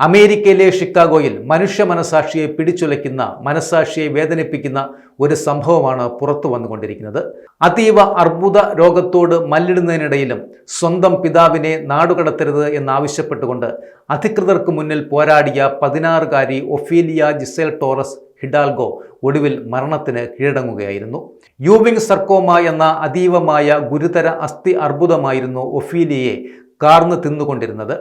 അമേരിക്കയിലെ ഷിക്കാഗോയിൽ മനുഷ്യ മനസാക്ഷിയെ പിടിച്ചുലയ്ക്കുന്ന, മനസാക്ഷിയെ വേദനിപ്പിക്കുന്ന ഒരു സംഭവമാണ് പുറത്തു വന്നുകൊണ്ടിരിക്കുന്നത്. അതീവ അർബുദ രോഗത്തോട് മല്ലിടുന്നതിനിടയിലും സ്വന്തം പിതാവിനെ നാടുകടത്തരുത് എന്നാവശ്യപ്പെട്ടുകൊണ്ട് അധികൃതർക്ക് മുന്നിൽ പോരാടിയ 16-കാരി ഒഫീലിയ ജിസേൽ ടോറസ് ഹിഡാൽഗോ ഒടുവിൽ മരണത്തിന് കീഴടങ്ങുകയായിരുന്നു. യൂവിംഗ് സർക്കോമ എന്ന അതീവമായ ഗുരുതര അസ്ഥി അർബുദമായിരുന്നു ഒഫീലിയയെ കാർന്ന് തിന്നുകൊണ്ടിരുന്നത്.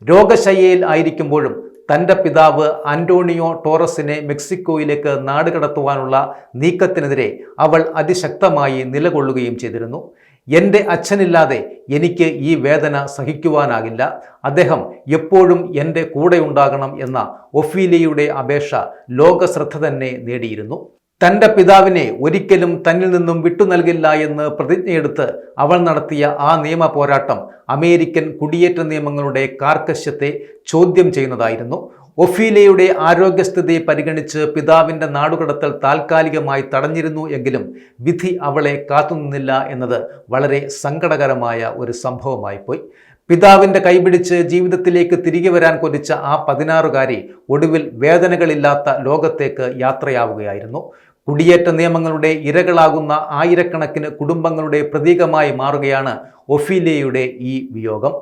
രോഗശയ്യയിൽ ആയിരിക്കുമ്പോഴും തൻ്റെ പിതാവ് അന്റോണിയോ ടോറസിനെ മെക്സിക്കോയിലേക്ക് നാടുകടത്തുവാനുള്ള നീക്കത്തിനെതിരെ അവൾ അതിശക്തമായി നിലകൊള്ളുകയും ചെയ്തിരുന്നു. എൻ്റെ അച്ഛനില്ലാതെ എനിക്ക് ഈ വേദന സഹിക്കുവാനാകില്ല, അദ്ദേഹം എപ്പോഴും എൻ്റെ കൂടെയുണ്ടാകണം എന്ന ഒഫീലിയയുടെ അപേക്ഷ ലോകശ്രദ്ധ തന്നെ നേടിയിരുന്നു. തൻ്റെ പിതാവിനെ ഒരിക്കലും തന്നിൽ നിന്നും വിട്ടു നൽകില്ല എന്ന് പ്രതിജ്ഞയെടുത്ത് അവൾ നടത്തിയ ആ നിയമ പോരാട്ടം അമേരിക്കൻ കുടിയേറ്റ നിയമങ്ങളുടെ കാർക്കശ്യത്തെ ചോദ്യം ചെയ്യുന്നതായിരുന്നു. ഒഫീലിയയുടെ ആരോഗ്യസ്ഥിതി പരിഗണിച്ച് പിതാവിൻ്റെ നാടുകടത്തൽ താൽക്കാലികമായി തടഞ്ഞിരുന്നു എങ്കിലും വിധി അവളെ കാത്തുനിന്നില്ല എന്നത് വളരെ സങ്കടകരമായ ഒരു സംഭവമായിപ്പോയി. പിതാവിൻ്റെ കൈപിടിച്ച് ജീവിതത്തിലേക്ക് തിരികെ വരാൻ കൊതിച്ച ആ 16-കാരി ഒടുവിൽ വേദനകളില്ലാത്ത ലോകത്തേക്ക് യാത്രയാവുകയായിരുന്നു. കുടിയേറ്റ നിയമങ്ങളുടെ ഇരകളാകുന്ന ആയിരക്കണക്കിന് കുടുംബങ്ങളുടെ പ്രതീകമായി മാറുകയാണ് ഒഫീലിയയുടെ ഈ വിയോഗം.